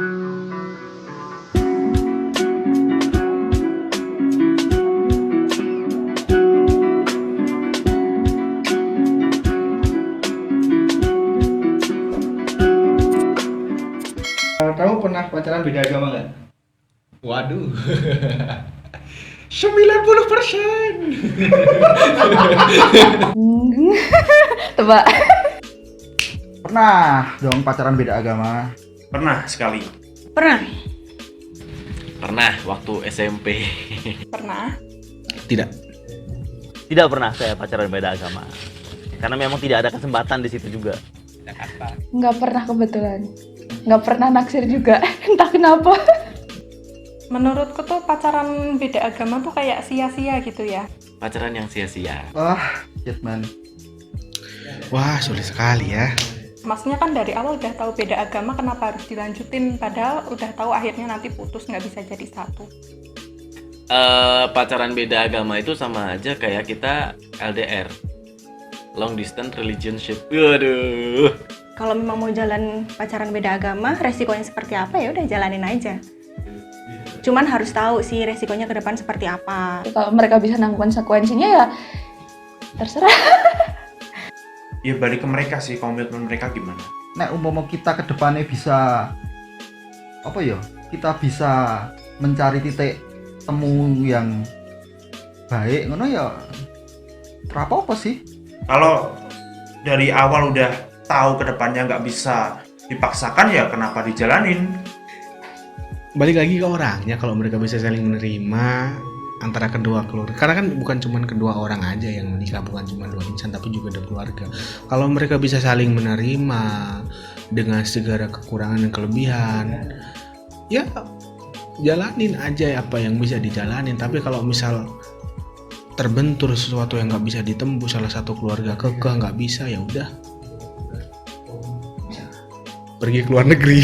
Kamu pernah pacaran beda agama nggak? Waduh. 90%. Tebak. Pernah dong pacaran beda agama. Pernah sekali. Pernah. Pernah waktu SMP. Pernah. Tidak. Tidak pernah saya pacaran beda agama. Karena memang tidak ada kesempatan di situ juga. Nggak pernah kebetulan. Nggak pernah naksir juga. Entah kenapa. Menurutku tuh pacaran beda agama tuh kayak sia-sia gitu ya. Pacaran yang sia-sia. Wah, shit man. Wah, sulit sekali ya. Maksudnya kan dari awal udah tahu beda agama, kenapa harus dilanjutin? Padahal udah tahu akhirnya nanti putus, nggak bisa jadi satu. Pacaran beda agama itu sama aja kayak kita LDR, long distance relationship. Waduh. Kalau memang mau jalan pacaran beda agama, resikonya seperti apa ya udah jalanin aja. Cuman harus tahu sih resikonya ke depan seperti apa. Kalau mereka bisa nanggung konsekuensinya ya terserah. Ya balik ke mereka sih, komitmen mereka gimana. Nek umpama kita ke depannya bisa apa ya? Kita bisa mencari titik temu yang baik ngono ya. Ora apa sih? Kalau dari awal udah tahu ke depannya nggak bisa dipaksakan, ya kenapa dijalanin? Balik lagi ke orangnya, kalau mereka bisa saling menerima antara kedua keluarga. Karena kan bukan cuma kedua orang aja yang menikah, bukan cuma dua insan tapi juga ada keluarga. Kalau mereka bisa saling menerima dengan segala kekurangan dan kelebihan, ya jalanin aja apa yang bisa dijalanin. Tapi kalau misal terbentur sesuatu yang nggak bisa ditembus, salah satu keluarga kekeh nggak bisa, ya udah pergi ke luar negeri.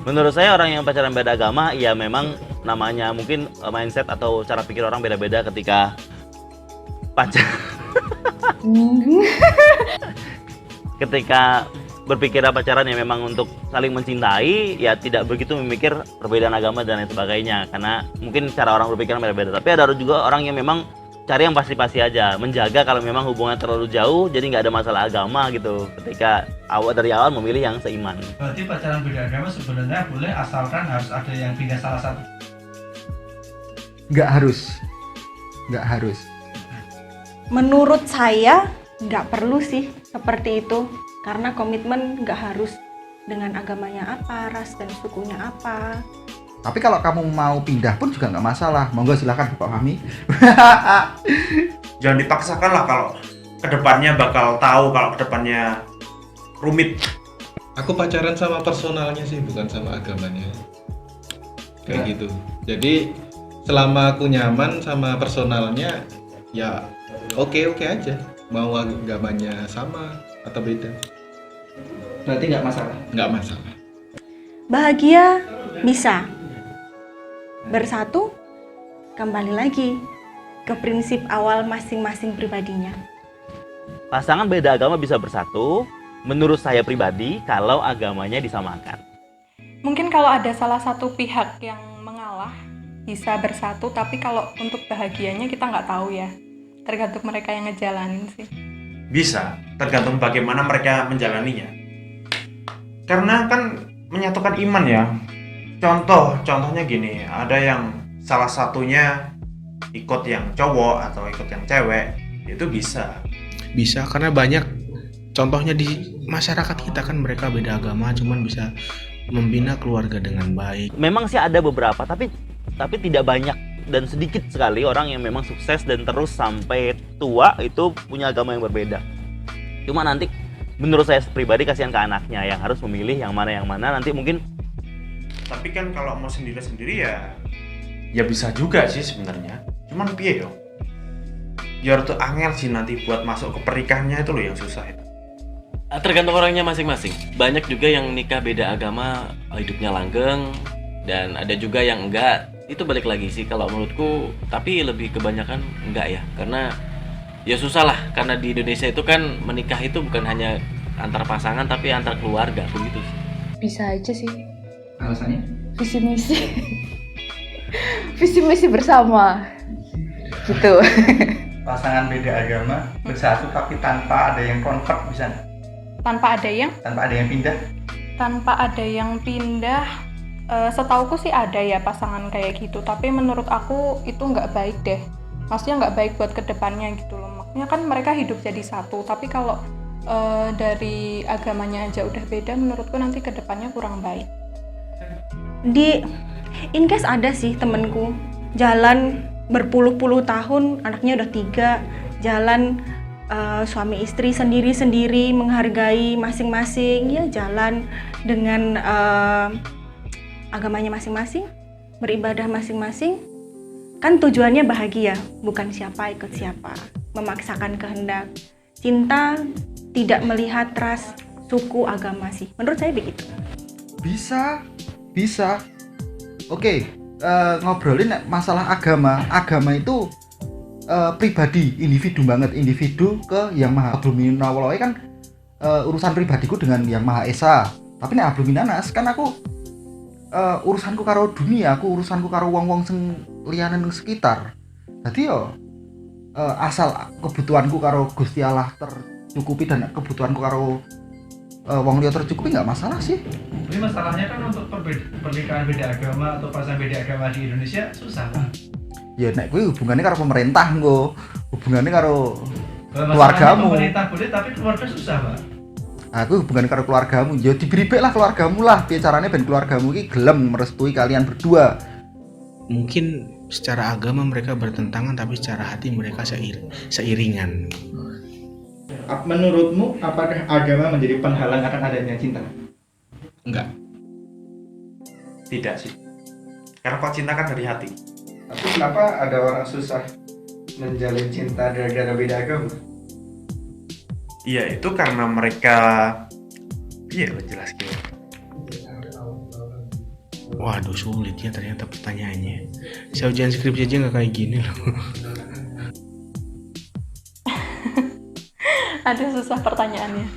Menurut saya orang yang pacaran beda agama ya memang namanya mungkin mindset atau cara pikir orang beda-beda ketika ketika berpikir pacaran ya memang untuk saling mencintai, ya tidak begitu memikir perbedaan agama dan lain sebagainya, karena mungkin cara orang berpikir beda-beda. Tapi ada juga orang yang memang cari yang pasti-pasti aja, menjaga kalau memang hubungan terlalu jauh jadi nggak ada masalah agama gitu, ketika dari awal memilih yang seiman. Berarti pacaran beda agama sebenarnya boleh asalkan harus ada yang pindah salah satu. Nggak harus. Menurut saya nggak perlu sih seperti itu. Karena komitmen nggak harus dengan agamanya apa, ras dan sukunya apa. Tapi kalau kamu mau pindah pun juga nggak masalah. Monggo silakan Bapak kami. Jangan dipaksakan lah, kalau kedepannya bakal tahu kalau kedepannya rumit. Aku pacaran sama personalnya sih, bukan sama agamanya. Kayak Ya. gitu. Jadi selama aku nyaman sama personalnya, ya oke aja. Mau agamanya sama atau beda, Berarti nggak masalah. nggak masalah. Bahagia bisa. Bersatu kembali lagi ke prinsip awal masing-masing pribadinya. Pasangan beda agama bisa bersatu, menurut saya pribadi, kalau agamanya disamakan. Mungkin kalau ada salah satu pihak yang mengalah, bisa bersatu, tapi kalau untuk bahagianya kita nggak tahu ya. Tergantung mereka yang ngejalanin sih. Bisa, tergantung bagaimana mereka menjalaninya. Karena kan menyatukan iman ya. Contohnya gini, ada yang salah satunya ikut yang cowok atau ikut yang cewek, itu bisa. Bisa, karena banyak contohnya di masyarakat kita kan, mereka beda agama cuman bisa membina keluarga dengan baik. Memang sih ada beberapa, tapi tidak banyak dan sedikit sekali orang yang memang sukses dan terus sampai tua itu punya agama yang berbeda. Cuma nanti menurut saya pribadi kasihan ke anaknya yang harus memilih yang mana nanti mungkin. Tapi kan kalau mau sendiri-sendiri ya bisa juga sih sebenarnya. Cuman piye yo? Ya tuh angel sih nanti buat masuk ke pernikahannya, itu loh yang susah itu. Tergantung orangnya masing-masing. Banyak juga yang nikah beda agama, hidupnya langgeng, dan ada juga yang enggak. Itu balik lagi sih kalau menurutku, tapi lebih kebanyakan enggak ya. Karena ya susah lah, karena di Indonesia itu kan menikah itu bukan hanya antar pasangan tapi antar keluarga begitu sih. Bisa aja sih. Alasannya? Visi misi. Visi misi bersama. Gitu. Pasangan beda agama bersatu tapi tanpa ada yang convert bisa nggak? Tanpa ada yang Pindah. tanpa ada yang pindah, setauku sih ada ya pasangan kayak gitu, tapi menurut aku itu nggak baik deh. Maksudnya nggak baik buat kedepannya gitu loh. Makanya kan mereka hidup jadi satu, tapi kalau dari agamanya aja udah beda, menurutku nanti kedepannya kurang baik. In case ada sih temenku jalan berpuluh-puluh tahun, anaknya udah 3, jalan suami istri sendiri-sendiri, menghargai masing-masing, ya jalan dengan agamanya masing-masing, beribadah masing-masing, kan tujuannya bahagia, bukan siapa ikut siapa, memaksakan kehendak. Cinta tidak melihat ras, suku, agama sih, menurut saya begitu. Bisa. Oke, ngobrolin masalah agama itu pribadi, individu banget, individu ke yang maha abluminawaloi kan urusan pribadiku dengan yang maha esa. Tapi nek abluminanas kan aku urusanku karo dunia, aku urusanku karo wong-wong sing liyane ning sekitar. Dadi yo asal kebutuhanku karo Gusti Allah tercukupi dan kebutuhanku karo wong liya tercukupi nggak masalah sih. Ini masalahnya kan untuk pernikahan beda agama atau pasangan beda agama di Indonesia susah kan? Ya nek kuwi hubungannya karo pemerintah engko, hubungannya karo Masalahnya keluargamu. Pemerintah boleh tapi keluarga susah Pak. Aku hubungannya karo keluargamu. Ya diberi lah keluargamu lah. Piye carane ben keluargamu iki gelem merestui kalian berdua. Mungkin secara agama mereka bertentangan, tapi secara hati mereka seiringan. Menurutmu apakah agama menjadi penghalang akan adanya cinta? Enggak. Tidak sih. Karena kalau cinta kan dari hati. Tapi kenapa ada orang susah menjalin cinta gara-gara beda agama? Iya, itu karena mereka jelas gitu. Waduh, sulit ya ternyata pertanyaannya. Saya ujian skripsi aja nggak kayak gini loh. Ada susah pertanyaannya.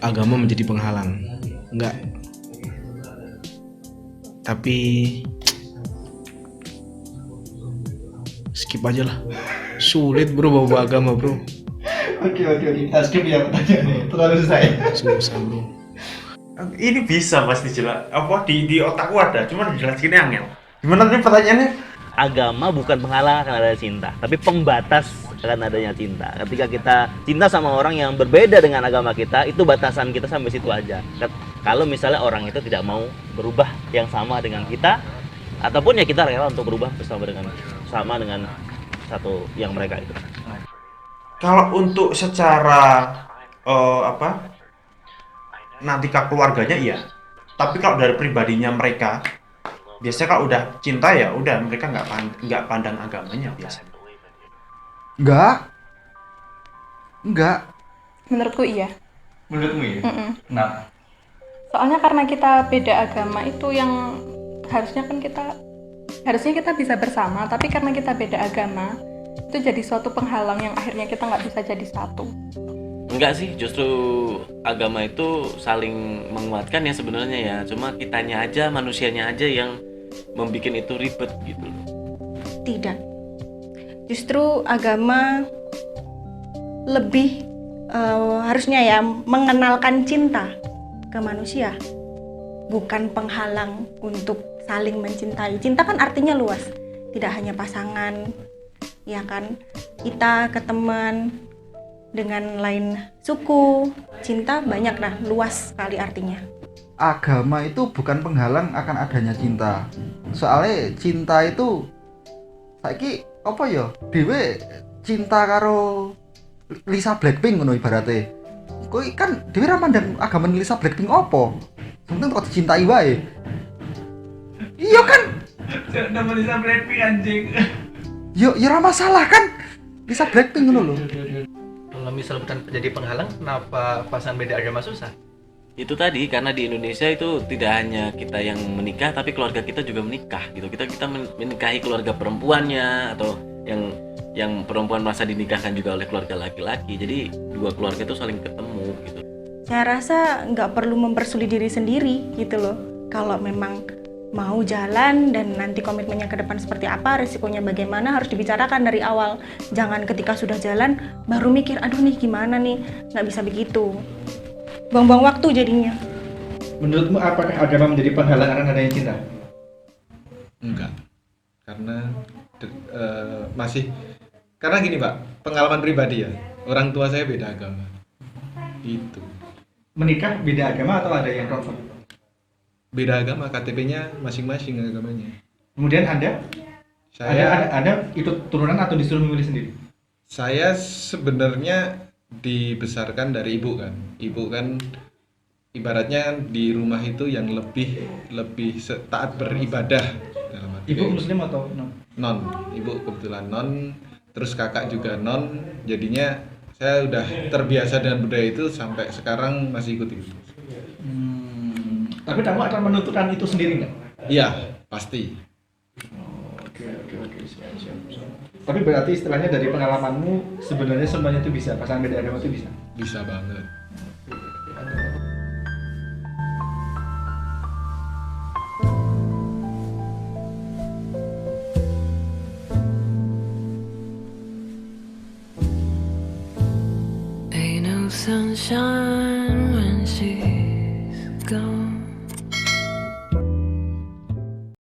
Agama menjadi penghalang. Enggak. Tapi skip aja lah. Sulit bro bawa agama bro. Oke. Skip ya pertanyaannya. Terlalu susah ya. Susah bro. Ini bisa pasti jelas. Di otakku ada, cuman dijelasinnya angel. Gimana tadi pertanyaannya? Agama bukan penghalang akan adanya cinta, tapi pembatas akan adanya cinta. Ketika kita cinta sama orang yang berbeda dengan agama kita, itu batasan kita sampai situ aja. Kalau misalnya orang itu tidak mau berubah yang sama dengan kita, ataupun ya kita rela untuk berubah sama dengan satu yang mereka itu. Kalau untuk secara nanti ke keluarganya iya. Tapi kalau dari pribadinya mereka, biasanya kalau udah cinta ya udah mereka nggak pandang agamanya biasanya. Enggak. Menurutku iya. Menurutmu ya? Kenapa? Soalnya karena kita beda agama itu yang harusnya kita bisa bersama, tapi karena kita beda agama itu jadi suatu penghalang yang akhirnya kita nggak bisa jadi satu. Enggak sih, justru agama itu saling menguatkan ya sebenarnya ya. Cuma kitanya aja, manusianya aja yang membuat itu ribet gitu loh. Tidak. Justru agama lebih harusnya ya mengenalkan cinta ke manusia, bukan penghalang untuk saling mencintai. Cinta kan artinya luas, tidak hanya pasangan, ya kan? Kita ke teman dengan lain suku, cinta banyak lah, luas sekali artinya. Agama itu bukan penghalang akan adanya cinta. Soalnya cinta itu saiki apa ya? Dhewe cinta karo Lisa Blackpink ngono ibarate. Kowe kan dhewe ra mandang agama Lisa Blackpink apa? Penting kok dicintai wae. Iya kan? Nama Lisa Blackpink anjing. Yo ya ra masalah kan? Lisa Blackpink ngono lho. Kalau misal bukan jadi penghalang, kenapa pasangan beda agama susah? Itu tadi karena di Indonesia itu tidak hanya kita yang menikah, tapi keluarga kita juga menikah gitu. Kita menikahi keluarga perempuannya, atau yang perempuan merasa dinikahkan juga oleh keluarga laki-laki. Jadi dua keluarga itu saling ketemu gitu. Saya rasa nggak perlu mempersulit diri sendiri gitu loh. kalau memang mau jalan dan nanti komitmennya ke depan seperti apa, resikonya bagaimana, harus dibicarakan dari awal. Jangan ketika sudah jalan baru mikir, aduh nih gimana nih, nggak bisa begitu. Buang-buang waktu jadinya. Menurutmu apakah agama menjadi penghalang adanya cinta? Enggak, karena karena gini Pak, pengalaman pribadi ya, orang tua saya beda agama, itu. Menikah beda agama atau ada yang rontok? Beda agama, KTP-nya masing-masing agamanya. Kemudian Anda ikut turunan atau disuruh memilih sendiri? Saya sebenarnya dibesarkan dari ibu kan. Ibu kan ibaratnya di rumah itu yang lebih taat beribadah dalam arti. Ibu muslim atau non? Non, ibu kebetulan non, terus kakak juga non. Jadinya saya udah terbiasa dengan budaya itu sampai sekarang masih ikut itu. Tapi kamu akan menentukan itu sendiri nggak? Iya, pasti. Oke. Siap. Tapi berarti istilahnya dari pengalamanmu sebenarnya semuanya itu bisa, pasangan beda agama itu bisa? Bisa banget. Ain't no sunshine when she's gone.